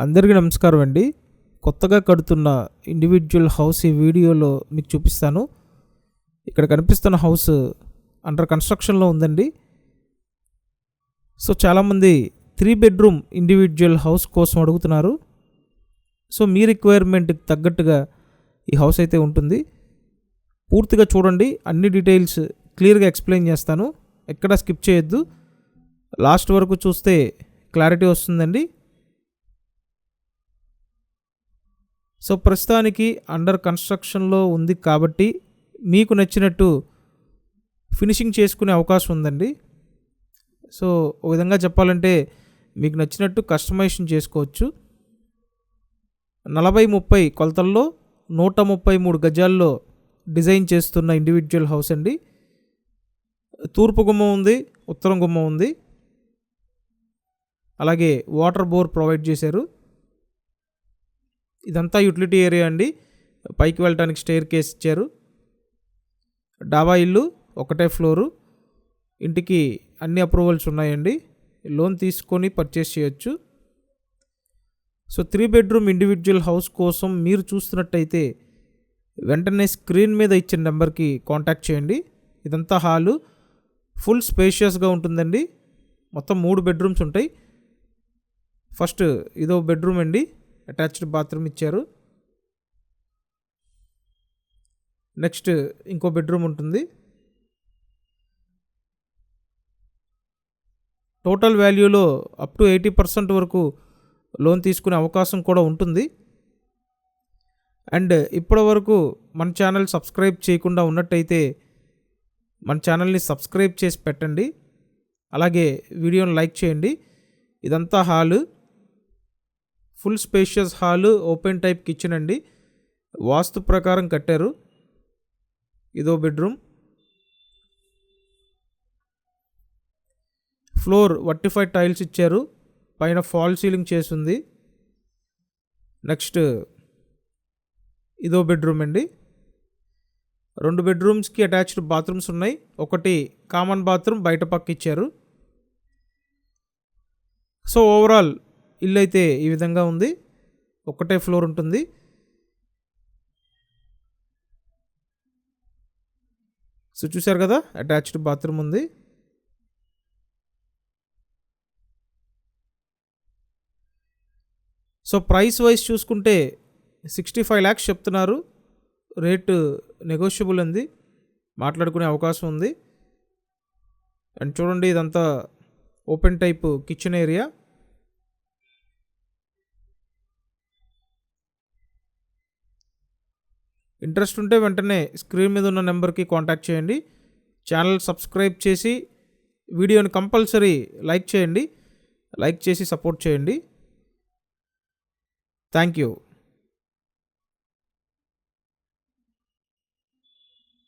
అందరికీ నమస్కారం అండి. కొత్తగా కడుతున్న ఇండివిజువల్ హౌస్ ఈ వీడియోలో మీకు చూపిస్తాను. ఇక్కడ కనిపిస్తున్న హౌస్ అండర్ కన్స్ట్రక్షన్లో ఉందండి. సో చాలామంది 3 బెడ్రూమ్ ఇండివిజువల్ హౌస్ కోసం అడుగుతున్నారు. సో మీ రిక్వైర్మెంట్కి తగ్గట్టుగా ఈ హౌస్ అయితే ఉంటుంది. పూర్తిగా చూడండి, అన్ని డీటెయిల్స్ క్లియర్గా ఎక్స్ప్లెయిన్ చేస్తాను. ఎక్కడ స్కిప్ చేయొద్దు, లాస్ట్ వరకు చూస్తే క్లారిటీ వస్తుందండి. సో ప్రస్తుతానికి అండర్ కన్స్ట్రక్షన్లో ఉంది కాబట్టి మీకు నచ్చినట్టు ఫినిషింగ్ చేసుకునే అవకాశం ఉందండి. సో ఒక విధంగా చెప్పాలంటే మీకు నచ్చినట్టు కస్టమైజేషన్ చేసుకోవచ్చు. 40-30 కొలతల్లో 133 గజాల్లో డిజైన్ చేస్తున్న ఇండివిజువల్ హౌస్ అండి. తూర్పు గుమ్మం ఉంది, ఉత్తరం గుమ్మం ఉంది, అలాగే వాటర్ బోర్ ప్రొవైడ్ చేశారు. ఇదంతా యూటిలిటీ ఏరియా అండి. పైకి వెళ్ళడానికి స్టేర్ కేస్ ఇచ్చారు. డాబా ఇల్లు, ఒకటే ఫ్లోరు. ఇంటికి అన్ని అప్రూవల్స్ ఉన్నాయండి. లోన్ తీసుకొని పర్చేస్ చేయొచ్చు. సో 3 బెడ్రూమ్ ఇండివిజువల్ హౌస్ కోసం మీరు చూస్తున్నట్టయితే వెంటనే స్క్రీన్ మీద ఇచ్చిన నెంబర్కి కాంటాక్ట్ చేయండి. ఇదంతా హాలు, ఫుల్ స్పేషియస్గా ఉంటుందండి. మొత్తం 3 బెడ్రూమ్స్ ఉంటాయి. ఫస్ట్ ఇదో బెడ్రూమ్ అండి, అటాచ్డ్ బాత్రూమ్ ఇచ్చారు. నెక్స్ట్ ఇంకో బెడ్రూమ్ ఉంటుంది. టోటల్ వాల్యూలో అప్ టు 80% వరకు లోన్ తీసుకునే అవకాశం కూడా ఉంటుంది. అండ్ ఇప్పటి వరకు మన ఛానల్ సబ్స్క్రైబ్ చేయకుండా ఉన్నట్టయితే మన ఛానల్ని సబ్స్క్రైబ్ చేసి పెట్టండి. అలాగే వీడియోని లైక్ చేయండి. ఇదంతా hall, full spacious hall, open type kitchen అండి. వాస్తు ప్రకారం కట్టారు. ఇదో బెడ్రూమ్. ఫ్లోర్ వర్టిఫైడ్ టైల్స్ ఇచ్చారు. పైన ఫాల్ సీలింగ్ చేసింది. నెక్స్ట్ ఇదో బెడ్రూమ్ అండి. 2 బెడ్రూమ్స్కి అటాచ్డ్ బాత్రూమ్స్ ఉన్నాయి. ఒకటి కామన్ బాత్రూమ్ బయట పక్క ఇచ్చారు. సో ఓవరాల్ ఇల్లు అయితే ఈ విధంగా ఉంది. ఒకటే ఫ్లోర్ ఉంటుంది. సో చూశారు కదా, అటాచ్డ్ బాత్రూమ్ ఉంది. సో ప్రైస్ వైజ్ చూసుకుంటే 65 lakhs చెప్తున్నారు. రేటు నెగోషియబుల్ ఉంది, మాట్లాడుకునే అవకాశం ఉంది. అండ్ చూడండి, ఇదంతా open type kitchen area. Interest ఉంటే వెంటనే స్క్రీన్ మీద ఉన్న నెంబర్కి కాంటాక్ట్ చేయండి. ఛానల్ సబ్స్క్రైబ్ చేసి వీడియోని కంపల్సరీ లైక్ చేయండి. లైక్ చేసి సపోర్ట్ చేయండి. Thank you.